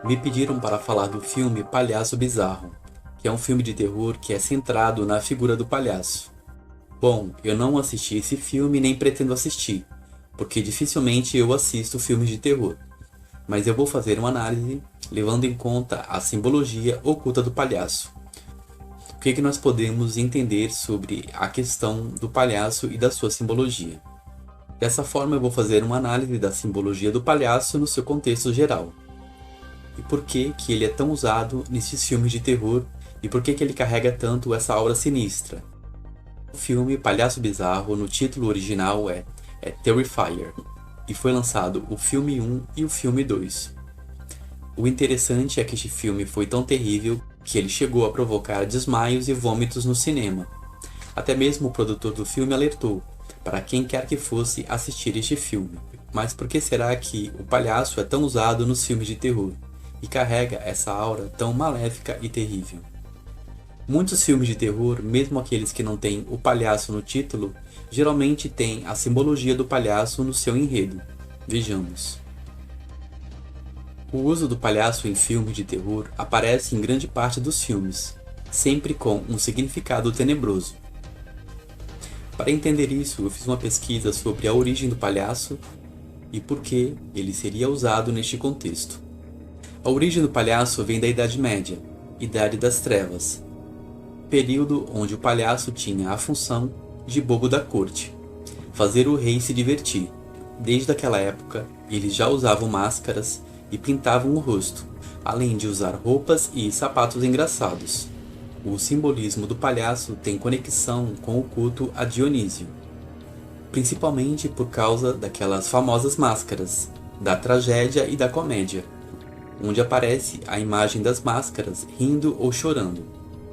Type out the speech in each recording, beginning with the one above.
Me pediram para falar do filme Palhaço Bizarro, que é um filme de terror que é centrado na figura do palhaço. Bom, eu não assisti esse filme nem pretendo assistir, porque dificilmente eu assisto filmes de terror, mas eu vou fazer uma análise levando em conta a simbologia oculta do palhaço. O que nós podemos entender sobre a questão do palhaço e da sua simbologia? Dessa forma eu vou fazer uma análise da simbologia do palhaço no seu contexto geral. E por que ele é tão usado nesses filmes de terror e por que ele carrega tanto essa aura sinistra. O filme Palhaço Bizarro, no título original é Terrifier, e foi lançado o filme 1 e o filme 2. O interessante é que este filme foi tão terrível que ele chegou a provocar desmaios e vômitos no cinema. Até mesmo o produtor do filme alertou para quem quer que fosse assistir este filme. Mas por que será que o palhaço é tão usado nos filmes de terror e carrega essa aura tão maléfica e terrível? Muitos filmes de terror, mesmo aqueles que não têm o palhaço no título, geralmente têm a simbologia do palhaço no seu enredo. Vejamos. O uso do palhaço em filmes de terror aparece em grande parte dos filmes, sempre com um significado tenebroso. Para entender isso, eu fiz uma pesquisa sobre a origem do palhaço e por que ele seria usado neste contexto. A origem do palhaço vem da Idade Média, Idade das Trevas, período onde o palhaço tinha a função de bobo da corte, fazer o rei se divertir. Desde aquela época, eles já usavam máscaras e pintavam o rosto, além de usar roupas e sapatos engraçados. O simbolismo do palhaço tem conexão com o culto a Dionísio, principalmente por causa daquelas famosas máscaras, da tragédia e da comédia, onde aparece a imagem das máscaras rindo ou chorando.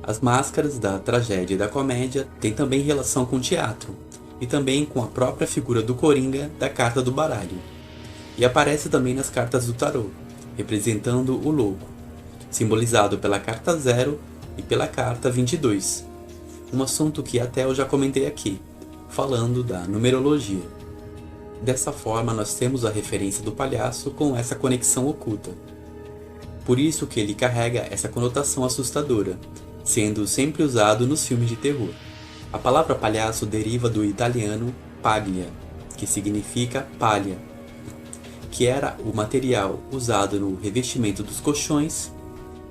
As máscaras da tragédia e da comédia têm também relação com o teatro, e também com a própria figura do Coringa da carta do baralho. E aparece também nas cartas do tarô, representando o louco, simbolizado pela carta 0 e pela carta 22. Um assunto que até eu já comentei aqui, falando da numerologia. Dessa forma nós temos a referência do palhaço com essa conexão oculta. Por isso que ele carrega essa conotação assustadora, sendo sempre usado nos filmes de terror. A palavra palhaço deriva do italiano paglia, que significa palha, que era o material usado no revestimento dos colchões,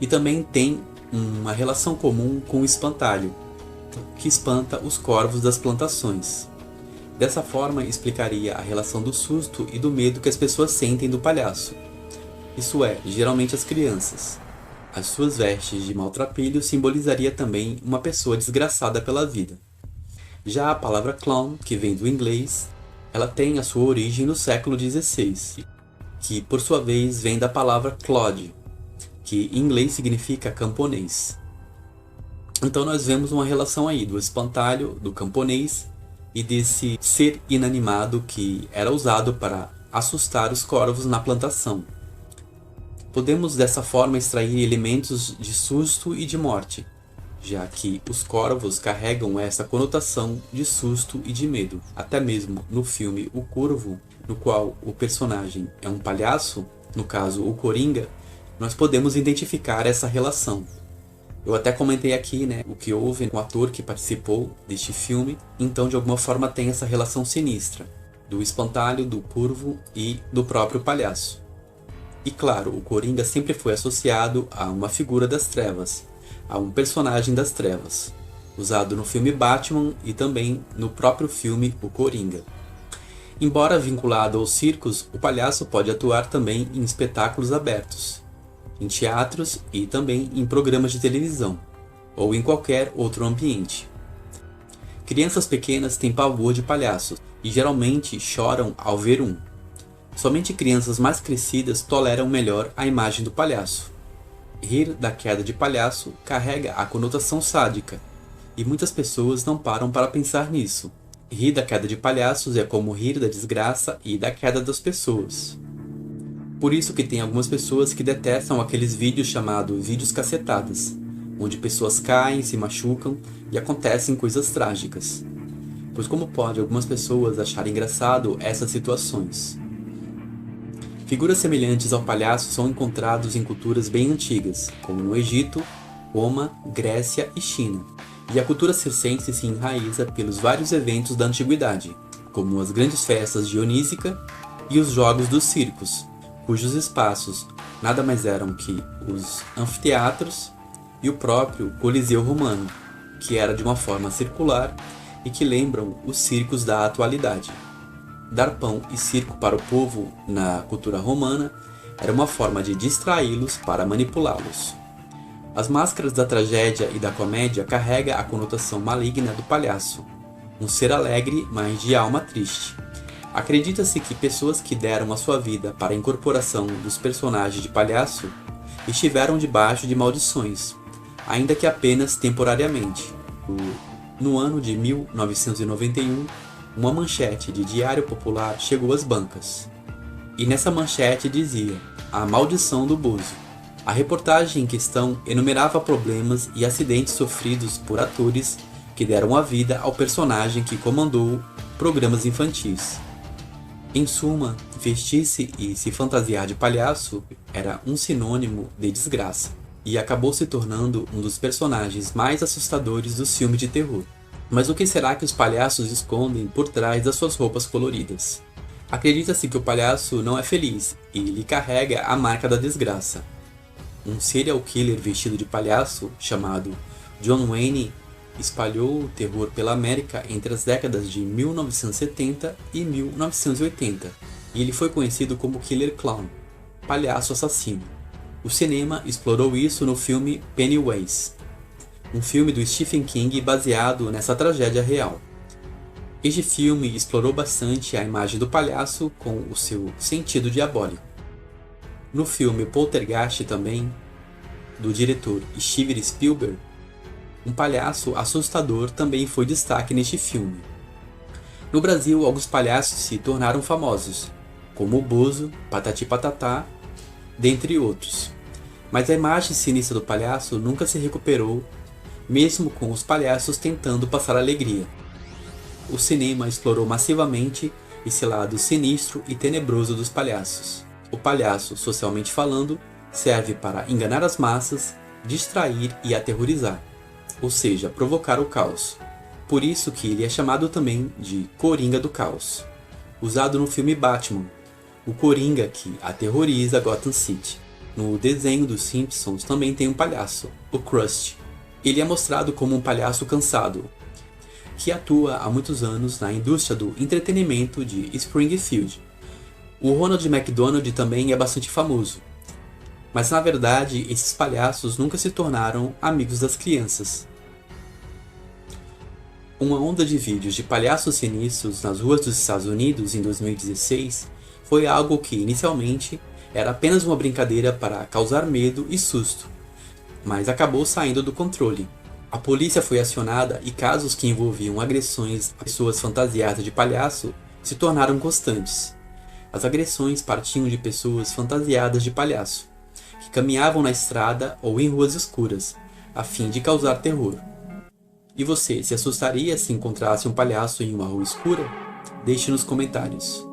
e também tem uma relação comum com o espantalho, que espanta os corvos das plantações. Dessa forma explicaria a relação do susto e do medo que as pessoas sentem do palhaço. Isso é, geralmente as crianças. As suas vestes de maltrapilho simbolizaria também uma pessoa desgraçada pela vida. Já a palavra clown, que vem do inglês, ela tem a sua origem no século XVI, que por sua vez vem da palavra clod, que em inglês significa camponês. Então nós vemos uma relação aí do espantalho, do camponês e desse ser inanimado que era usado para assustar os corvos na plantação. Podemos dessa forma extrair elementos de susto e de morte, já que os corvos carregam essa conotação de susto e de medo. Até mesmo no filme O Corvo, no qual o personagem é um palhaço, no caso o Coringa, nós podemos identificar essa relação. Eu até comentei aqui, o que houve com o ator que participou deste filme, então de alguma forma tem essa relação sinistra, do espantalho, do corvo e do próprio palhaço. E claro, o Coringa sempre foi associado a uma figura das trevas, a um personagem das trevas, usado no filme Batman e também no próprio filme O Coringa. Embora vinculado aos circos, o palhaço pode atuar também em espetáculos abertos, em teatros e também em programas de televisão, ou em qualquer outro ambiente. Crianças pequenas têm pavor de palhaços e geralmente choram ao ver um. Somente crianças mais crescidas toleram melhor a imagem do palhaço. Rir da queda de palhaço carrega a conotação sádica, e muitas pessoas não param para pensar nisso. Rir da queda de palhaços é como rir da desgraça e da queda das pessoas. Por isso que tem algumas pessoas que detestam aqueles vídeos chamados vídeos cacetadas, onde pessoas caem, se machucam e acontecem coisas trágicas. Pois como pode algumas pessoas acharem engraçado essas situações? Figuras semelhantes ao palhaço são encontrados em culturas bem antigas, como no Egito, Roma, Grécia e China. E a cultura circense se enraiza pelos vários eventos da antiguidade, como as grandes festas dionísicas e os jogos dos circos, cujos espaços nada mais eram que os anfiteatros e o próprio Coliseu Romano, que era de uma forma circular e que lembram os circos da atualidade. Dar pão e circo para o povo na cultura romana era uma forma de distraí-los para manipulá-los. As máscaras da tragédia e da comédia carregam a conotação maligna do palhaço, um ser alegre, mas de alma triste. Acredita-se que pessoas que deram a sua vida para a incorporação dos personagens de palhaço estiveram debaixo de maldições, ainda que apenas temporariamente. No ano de 1991, uma manchete de diário popular chegou às bancas. E nessa manchete dizia: "A maldição do Bozo". A reportagem em questão enumerava problemas e acidentes sofridos por atores que deram a vida ao personagem que comandou programas infantis. Em suma, vestir-se e se fantasiar de palhaço era um sinônimo de desgraça, e acabou se tornando um dos personagens mais assustadores dos filmes de terror. Mas o que será que os palhaços escondem por trás das suas roupas coloridas? Acredita-se que o palhaço não é feliz e lhe carrega a marca da desgraça. Um serial killer vestido de palhaço, chamado John Wayne, espalhou o terror pela América entre as décadas de 1970 e 1980, e ele foi conhecido como Killer Clown, palhaço assassino. O cinema explorou isso no filme Pennywise, um filme do Stephen King baseado nessa tragédia real. Este filme explorou bastante a imagem do palhaço com o seu sentido diabólico. No filme Poltergeist também, do diretor Steven Spielberg, um palhaço assustador também foi destaque neste filme. No Brasil, alguns palhaços se tornaram famosos, como o Bozo, Patati Patatá, dentre outros. Mas a imagem sinistra do palhaço nunca se recuperou, mesmo com os palhaços tentando passar alegria. O cinema explorou massivamente esse lado sinistro e tenebroso dos palhaços. O palhaço, socialmente falando, serve para enganar as massas, distrair e aterrorizar, ou seja, provocar o caos. Por isso que ele é chamado também de Coringa do Caos, usado no filme Batman, o Coringa que aterroriza Gotham City. No desenho dos Simpsons também tem um palhaço, o Krusty. Ele é mostrado como um palhaço cansado, que atua há muitos anos na indústria do entretenimento de Springfield. O Ronald McDonald também é bastante famoso, mas na verdade esses palhaços nunca se tornaram amigos das crianças. Uma onda de vídeos de palhaços sinistros nas ruas dos Estados Unidos em 2016 foi algo que inicialmente era apenas uma brincadeira para causar medo e susto, mas acabou saindo do controle. A polícia foi acionada e casos que envolviam agressões a pessoas fantasiadas de palhaço se tornaram constantes. As agressões partiam de pessoas fantasiadas de palhaço, que caminhavam na estrada ou em ruas escuras, a fim de causar terror. E você se assustaria se encontrasse um palhaço em uma rua escura? Deixe nos comentários.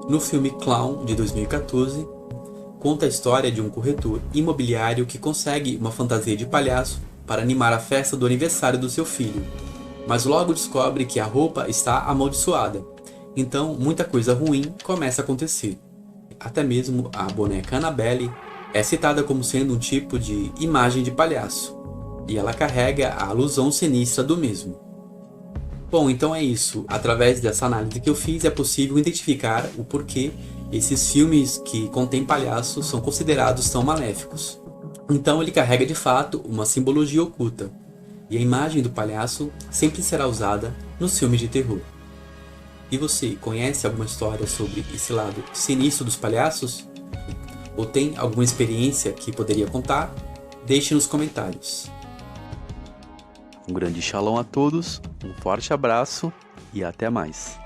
No filme Clown, de 2014, conta a história de um corretor imobiliário que consegue uma fantasia de palhaço para animar a festa do aniversário do seu filho, mas logo descobre que a roupa está amaldiçoada, então muita coisa ruim começa a acontecer. Até mesmo a boneca Annabelle é citada como sendo um tipo de imagem de palhaço, e ela carrega a alusão sinistra do mesmo. Bom, então é isso. Através dessa análise que eu fiz, é possível identificar o porquê esses filmes que contêm palhaços são considerados tão maléficos. Então ele carrega de fato uma simbologia oculta, e a imagem do palhaço sempre será usada nos filmes de terror. E você conhece alguma história sobre esse lado sinistro dos palhaços? Ou tem alguma experiência que poderia contar? Deixe nos comentários. Um grande shalom a todos, um forte abraço e até mais.